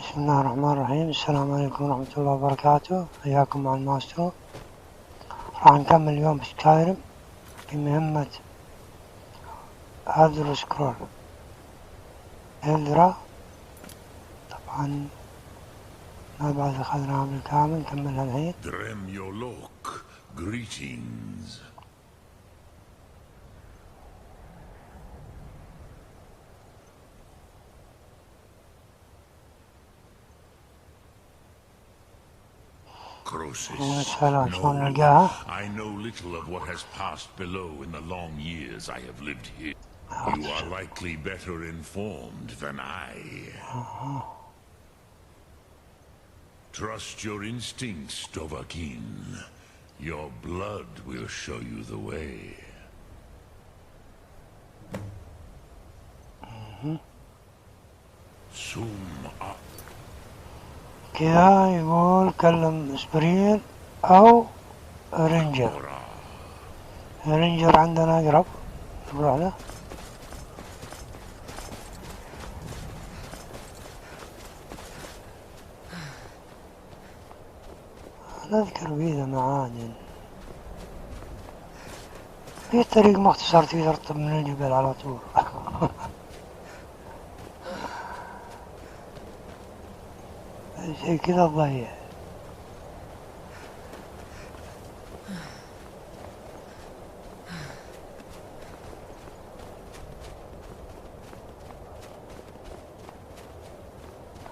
بسم الله الرحمن الرحيم. السلام عليكم ورحمة الله وبركاته. حياكم مع الماسترو. راح نكمل اليوم سكايرم في مهمة هذا السكرول هيدرا. طبعا ما بعد أخذناها بالكامل، نكملها الحين. Greetings. No, I know little of what has passed below in the long years I have lived here. You are likely better informed than I. Trust your instincts, Dovahkiin. Your blood will show you the way. Zoom up. كذا يقول كلم سبرين أو رينجر. رينجر عندنا أقرب، نروح له. نذكر بيها معادن. في طريق مختصر تقدر تطب من الجبل على طول. شيء كذا ضيع.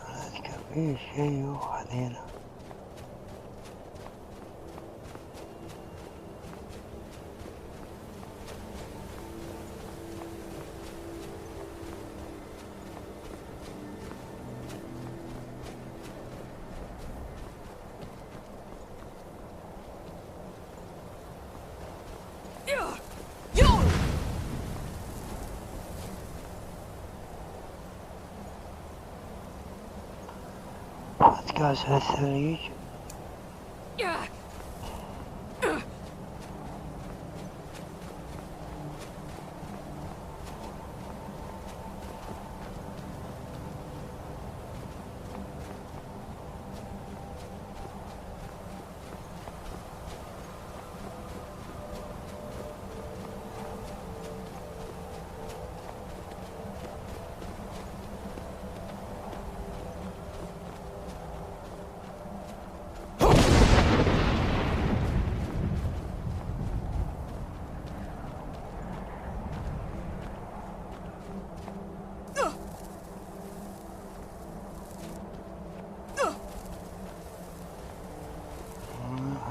أذكر في شيء يوخذ هنا. كاس الثليج.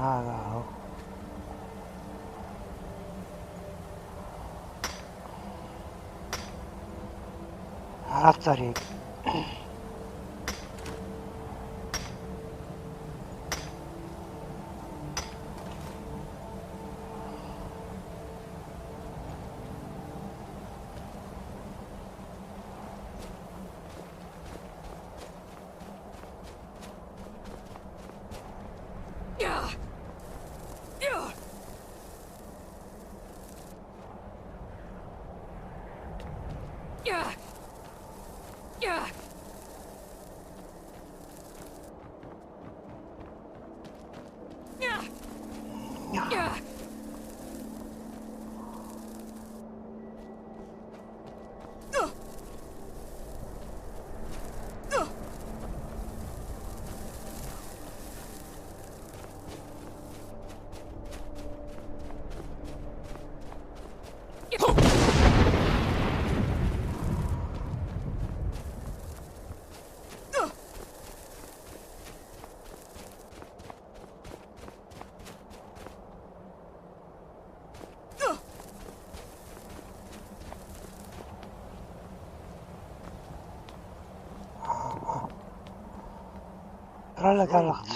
هذا هو. على الطريق.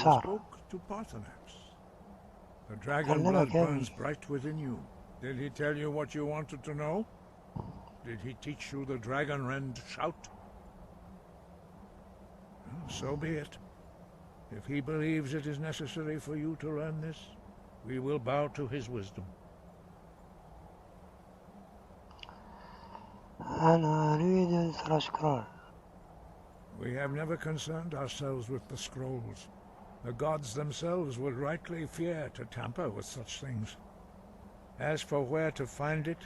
spoke to Parthenax. The dragon blood burns bright within you. Did he tell you what you wanted to know? Did he teach you the dragon rend shout? Well, so be it. If he believes it is necessary for you to learn this, we will bow to his wisdom. أنا أريد السكرول. We have never concerned ourselves with the scrolls. The gods themselves would rightly fear to tamper with such things. As for where to find it,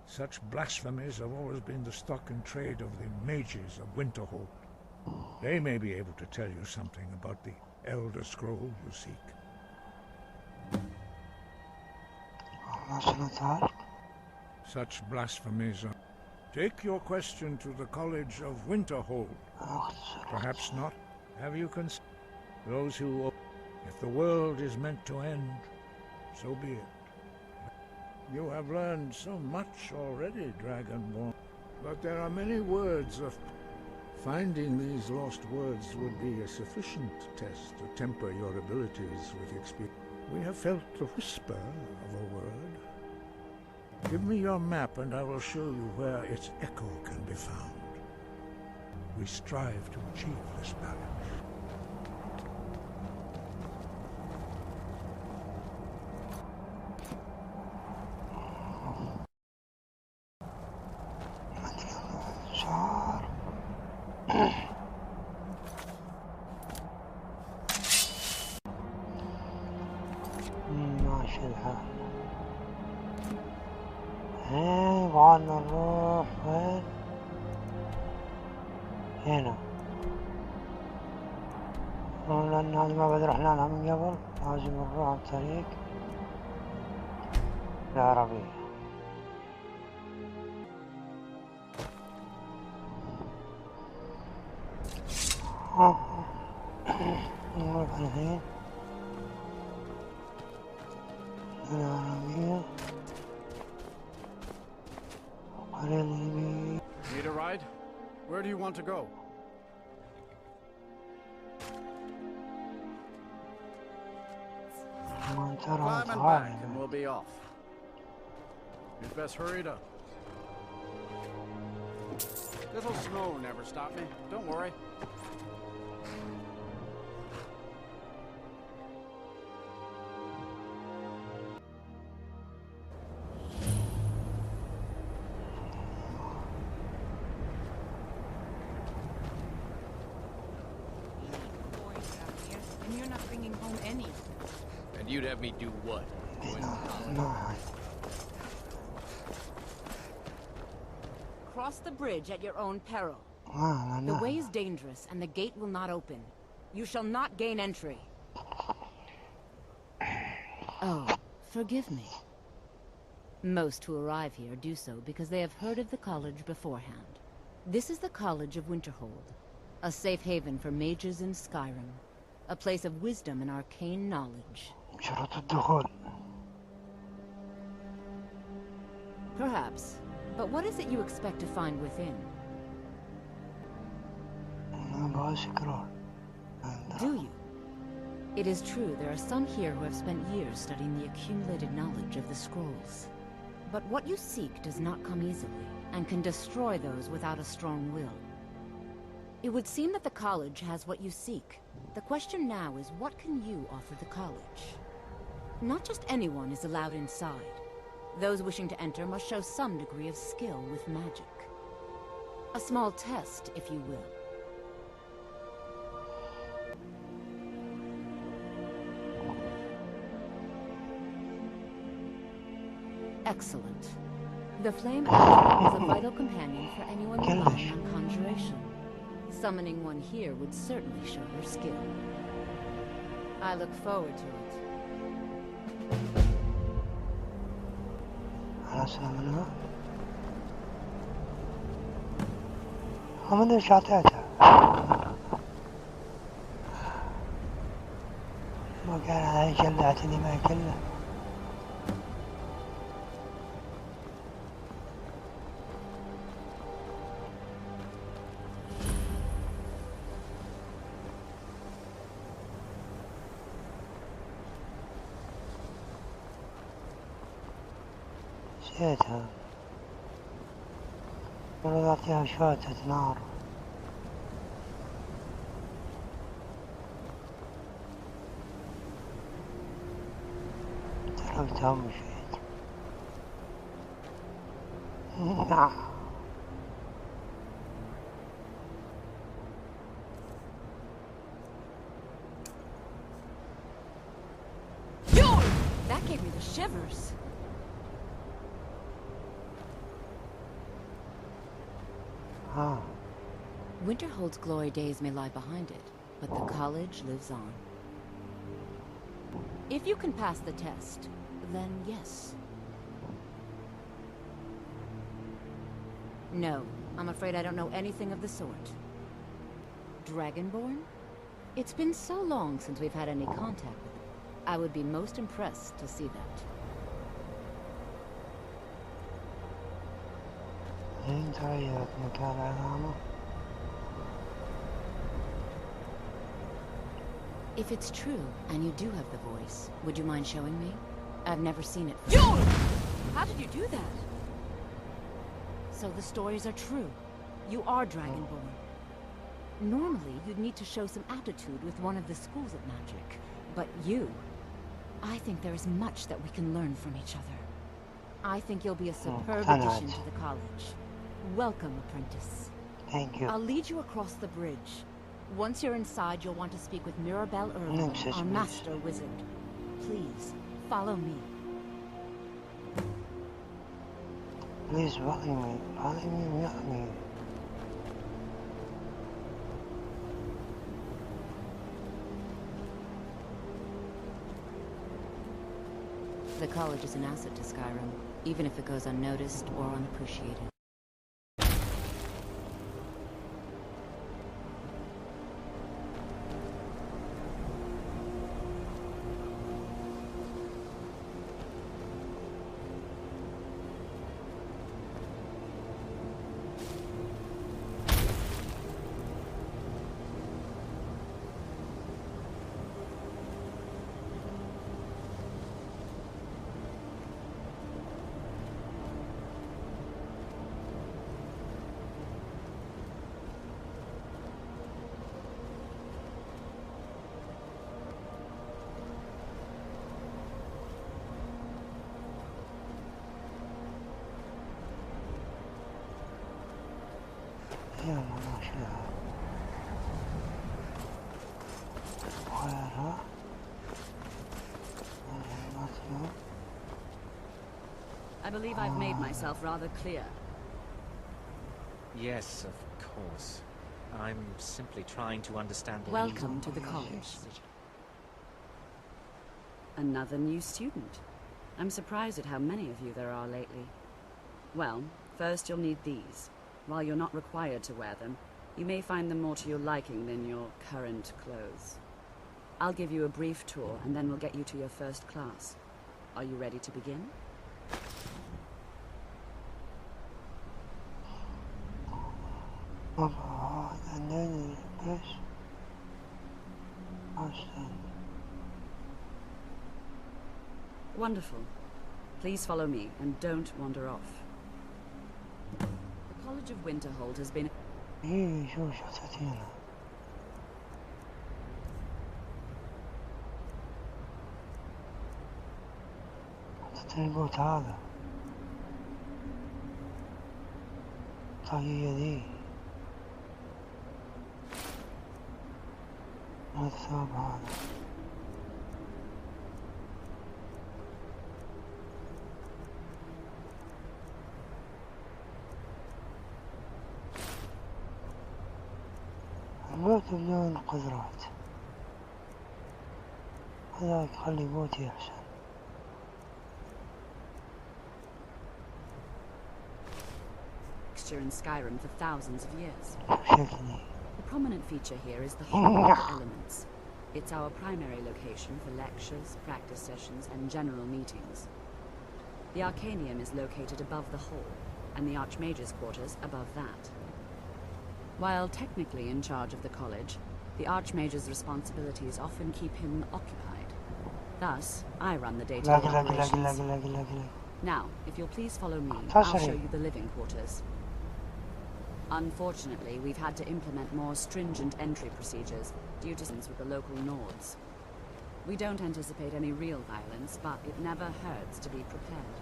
such blasphemies have always been the stock and trade of the mages of Winterhold. They may be able to tell you something about the Elder Scroll you seek. Such blasphemies are... Take your question to the College of Winterhold. Perhaps not. Have you considered those who... If the world is meant to end, so be it. You have learned so much already, Dragonborn. But there are many words of... Finding these lost words would be a sufficient test to temper your abilities with experience. We have felt the whisper of a word. Give me your map and I will show you where its echo can be found. We strive to achieve this balance. ماشي الحال. يبغالنا نروح وين؟ هنا. لأن هذه ما قد رحنا لها من قبل، لازم نروح عن طريق العربية. نروح الحين العربية. Need a ride? Where do you want to go? Climb and back and we'll be off. You'd best hurry it up. Little snow never stopped me. Don't worry. And you're not bringing home any. And you'd have me do what? Cross the bridge at your own peril. The way is dangerous and the gate will not open. You shall not gain entry. Oh, forgive me. Most who arrive here do so because they have heard of the college beforehand. This is the College of Winterhold, a safe haven for mages in Skyrim, a place of wisdom and arcane knowledge. Perhaps, but what is it you expect to find within? Do you? It is true there are some here who have spent years studying the accumulated knowledge of the scrolls. But what you seek does not come easily, and can destroy those without a strong will. It would seem that the college has what you seek. The question now is, what can you offer the college? Not just anyone is allowed inside. Those wishing to enter must show some degree of skill with magic. A small test, if you will. Excellent. The Flame Altar is a vital companion for anyone relying on conjuration. Summoning one here would certainly show your skill. I look forward to it. ما كان هاي جلعتني ما كله. نسيتها. والله أعطيها شوتة نار. تركتها ومشيت. shivers. Ah. Winterhold's glory days may lie behind it, but the college lives on. If you can pass the test, then yes. No, I'm afraid I don't know anything of the sort. Dragonborn? It's been so long since we've had any contact with them. I would be most impressed to see that. تغيرت مكان علامة. If it's true, and you do have the voice, would you mind showing me? I've never seen it. How did you do that? So the stories are true. You are Dragonborn. Normally, you'd need to show some aptitude with one of the schools of magic. But you... I think there is much that we can learn from each other. I think you'll be a superb addition to the college. Welcome, apprentice. Thank you. I'll lead you across the bridge. Once you're inside, you'll want to speak with Mirabelle Irving, our master wizard. Please, follow me. Please follow me. Follow me. The college is an asset to Skyrim, even if it goes unnoticed or unappreciated. يلا ماشيها. وغيرها. الماسترو. I believe I've made myself rather clear. Yes, of course. I'm simply trying to understand the Welcome to the college. Another new student. I'm surprised at how many of you there are lately. Well, first you'll need these. While you're not required to wear them, you may find them more to your liking than your current clothes. I'll give you a brief tour, and then we'll get you to your first class. Are you ready to begin? And then this. Wonderful. Please follow me, and don't wander off. The College of Winterhold has been... شو شخصيتنا البوت هذا طاقية دي الثوب هذا البوت بدون قدرات هذا يخلي بوتي أحسن in Skyrim for thousands of years. شكلي The prominent feature here is the Hall of Elements. It's our primary location for lectures, practice sessions, and general meetings. The Arcanium is located above the hall, and the Archmage's quarters above that. While technically in charge of the college, the Archmage's responsibilities often keep him occupied. Thus, I run the day-to-day operations. Now, if you'll please follow me, I'll show you the living quarters. Unfortunately, we've had to implement more stringent entry procedures due to sins with the local Nords. We don't anticipate any real violence, but it never hurts to be prepared.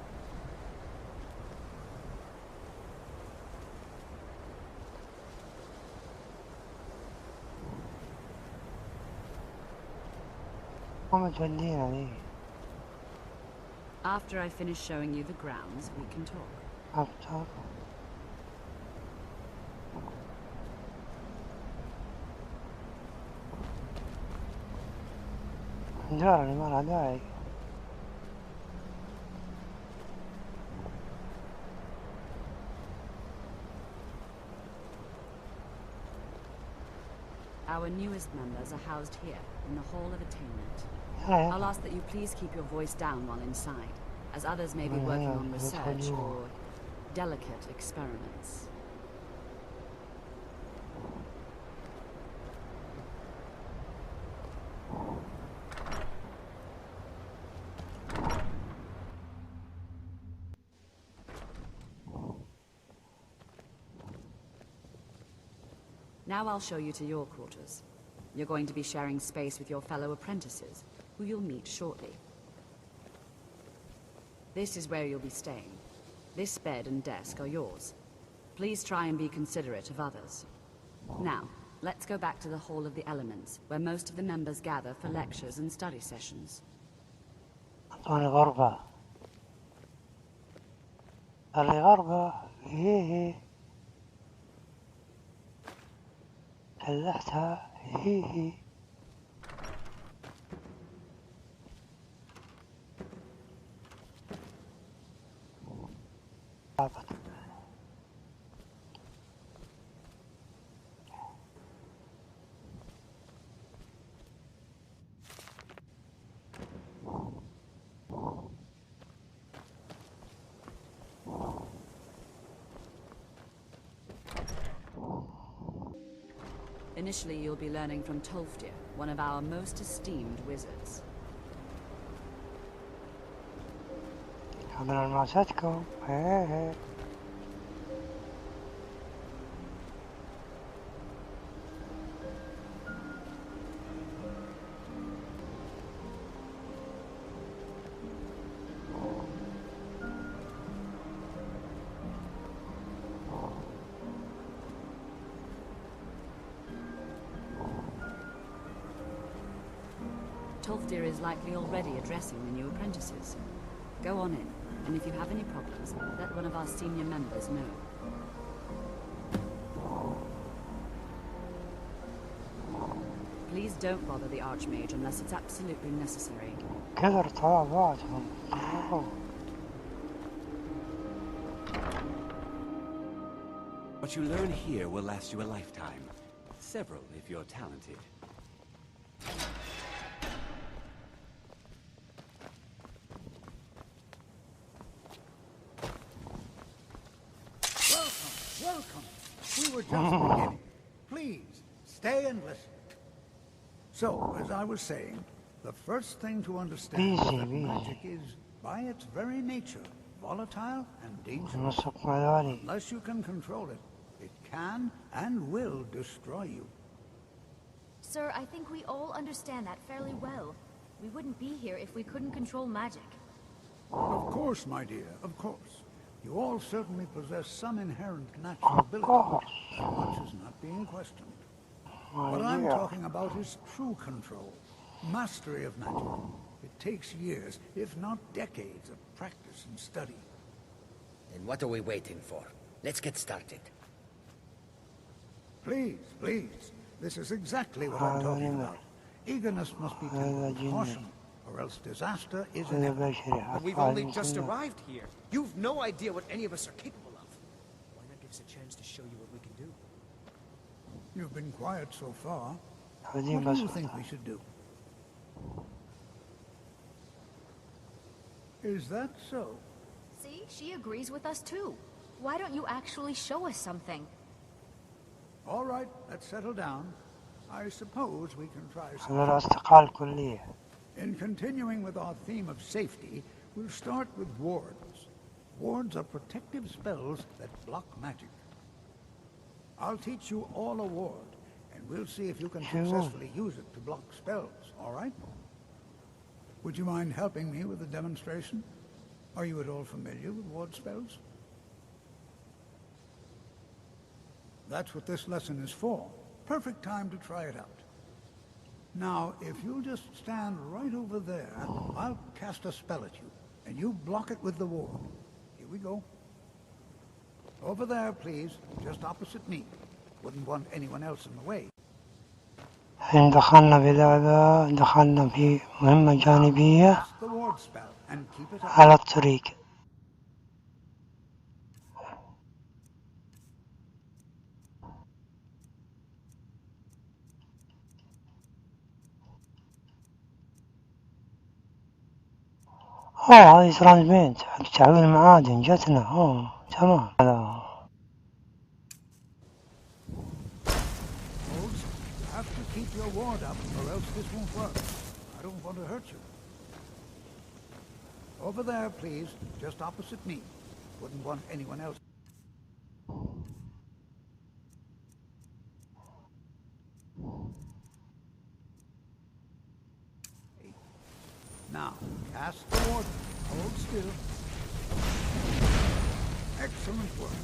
هم تودينا ليه After I finish showing you the grounds, we can talk. After. جارني ما لها داعي. Our newest members are housed here, in the Hall of Attainment. I'll ask that you please keep your voice down while inside, as others may be working on research or delicate experiments. Now I'll show you to your quarters. You're going to be sharing space with your fellow apprentices, who you'll meet shortly. This is where you'll be staying. This bed and desk are yours. Please try and be considerate of others. Now, let's go back to the Hall of the Elements, where most of the members gather for lectures and study sessions. الغربة الغربة هي كلحتها هي Initially, you'll be learning from Tolfdir, one of our most esteemed wizards. هذا المعسكر هي Tolfdir is likely already addressing the new apprentices. Go on in, and if you have any problems, let one of our senior members know. Please don't bother the Archmage unless it's absolutely necessary. كثر طلباتهم. What you learn here will last you a lifetime. Several, if you're talented. Welcome. We were just beginning. Please, stay and listen. So, as I was saying, the first thing to understand is that magic is, by its very nature, volatile and dangerous. Unless you can control it, it can and will destroy you. Sir, I think we all understand that fairly well. We wouldn't be here if we couldn't control magic. Of course, my dear, of course. You all certainly possess some inherent natural ability, that much is not being questioned. What I'm talking about is true control, mastery of magic. It takes years, if not decades, of practice and study. Then what are we waiting for? Let's get started. Please, please. This is exactly what I'm talking about. Eagerness must be tempered with caution, or else disaster is inevitable. But we've only just arrived here. You've no idea what any of us are capable of. Why not give us a chance to show you what we can do? You've been quiet so far. What do you think we should do? Is that so? See, she agrees with us too. Why don't you actually show us something? All right, let's settle down. I suppose we can try something. In continuing with our theme of safety, we'll start with wards. Wards are protective spells that block magic. I'll teach you all a ward, and we'll see if you can successfully use it to block spells, all right? Would you mind helping me with the demonstration? Are you at all familiar with ward spells? That's what this lesson is for. Perfect time to try it out. Now, if you'll just stand right over there, I'll cast a spell at you. and you block it with the ward. Here we go. Over there, please, just opposite me. Wouldn't want anyone else in the way. الحين دخلنا في لعبة، دخلنا في مهمة جانبية Cast the ward spell and keep it up. على الطريق. هذه ترانسميت حق تحويل المعادن جتنا. تمام. You have to keep your ward up or else this won't work. I don't want to hurt you. Over there, please, just opposite me. Wouldn't want anyone else. Now, cast the ward. Hold still. Excellent work.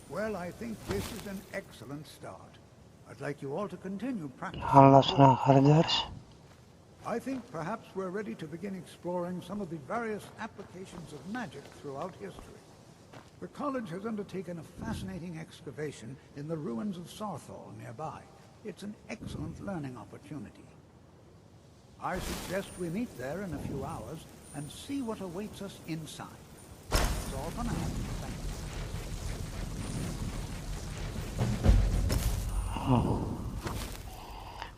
Well, I think this is an excellent start. I'd like you all to continue practicing. خلصنا آخر درس. I think perhaps we're ready to begin exploring some of the various applications of magic throughout history. The college has undertaken a fascinating excavation in the ruins of Sarthal nearby. It's an excellent learning opportunity. I suggest we meet there in a few hours and see what awaits us inside. That's all for now. Thank you.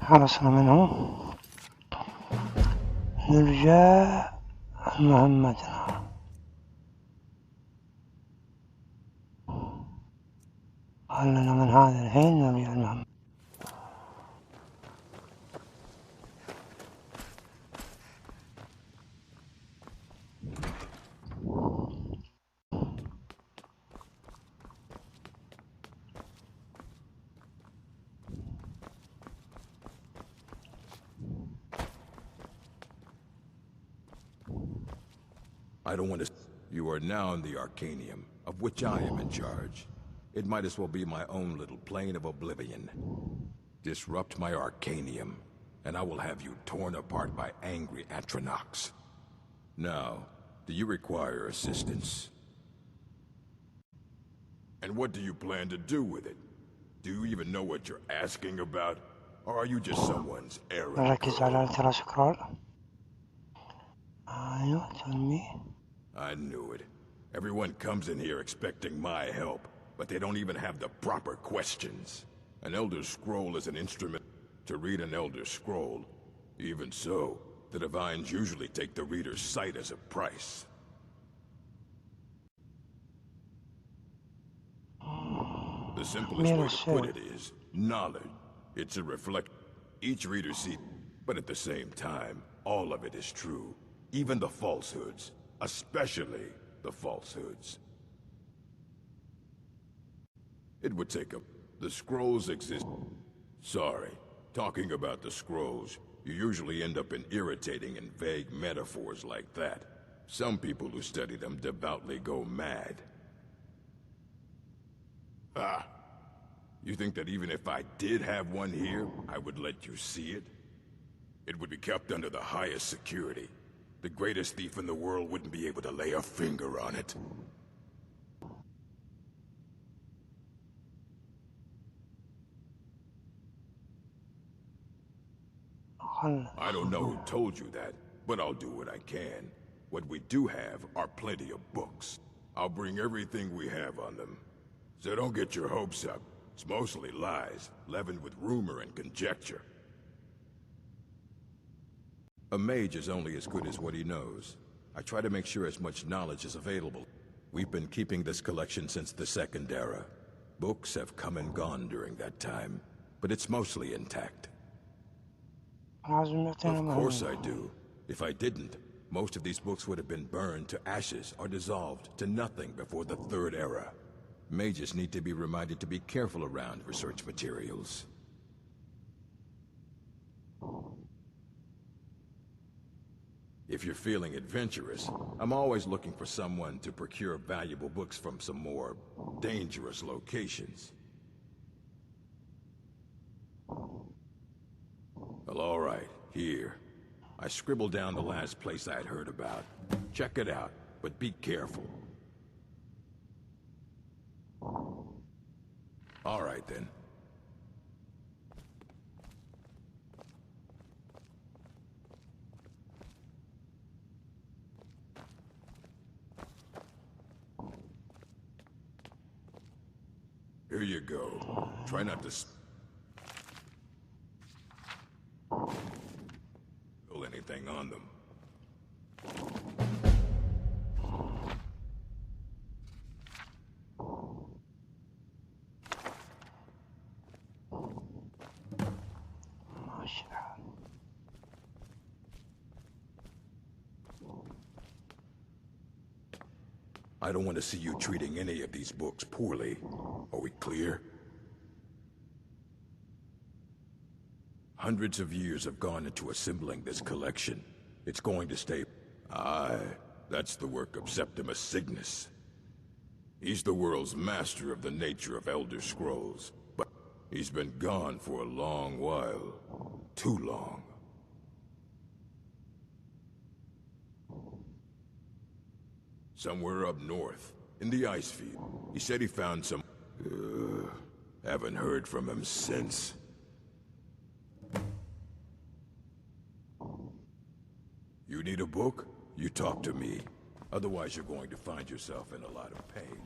خلصنا منه. نرجع مهمتنا. خلنا من هذا الحين نرجع المهمة. I don't want to... You are now in the Arcanium, of which I am in charge. It might as well be my own little plane of oblivion. Disrupt my Arcanium, and I will have you torn apart by angry Atronachs. Now, do you require assistance? And what do you plan to do with it? Do you even know what you're asking about? Or are you just someone's errand? ركز على الترا سكرول. أيوة تنمي. I knew it. Everyone comes in here expecting my help, but they don't even have the proper questions. An Elder Scroll is an instrument to read an Elder Scroll. Even so, the Divines usually take the reader's sight as a price. The simplest way to put it is knowledge. It's a reflect. Each reader sees, but at the same time, all of it is true. Even the falsehoods. Especially the falsehoods. It would take a... The scrolls exist... Sorry. Talking about the scrolls, you usually end up in irritating and vague metaphors like that. Some people who study them devoutly go mad. Ah. You think that even if I did have one here, I would let you see it? It would be kept under the highest security. The greatest thief in the world wouldn't be able to lay a finger on it. I don't know who told you that, but I'll do what I can. What we do have are plenty of books. I'll bring everything we have on them. So don't get your hopes up. It's mostly lies, leavened with rumor and conjecture. A mage is only as good as what he knows. I try to make sure as much knowledge is available. We've been keeping this collection since the Second Era. Books have come and gone during that time, but it's mostly intact. Of course I do. If I didn't, most of these books would have been burned to ashes or dissolved to nothing before the Third Era. Mages need to be reminded to be careful around research materials. If you're feeling adventurous, I'm always looking for someone to procure valuable books from some more dangerous locations. Well, all right, here. I scribbled down the last place I'd heard about. Check it out, but be careful. All right, then. Here you go. Try not to spill anything on them. I don't want to see you treating any of these books poorly. Are we clear? Hundreds of years have gone into assembling this collection. It's going to stay... Aye, that's the work of Septimus Cygnus. He's the world's master of the nature of Elder Scrolls, but he's been gone for a long while. Too long. Somewhere up north, in the ice field. He said he found some... haven't heard from him since. You need a book? You talk to me. Otherwise you're going to find yourself in a lot of pain.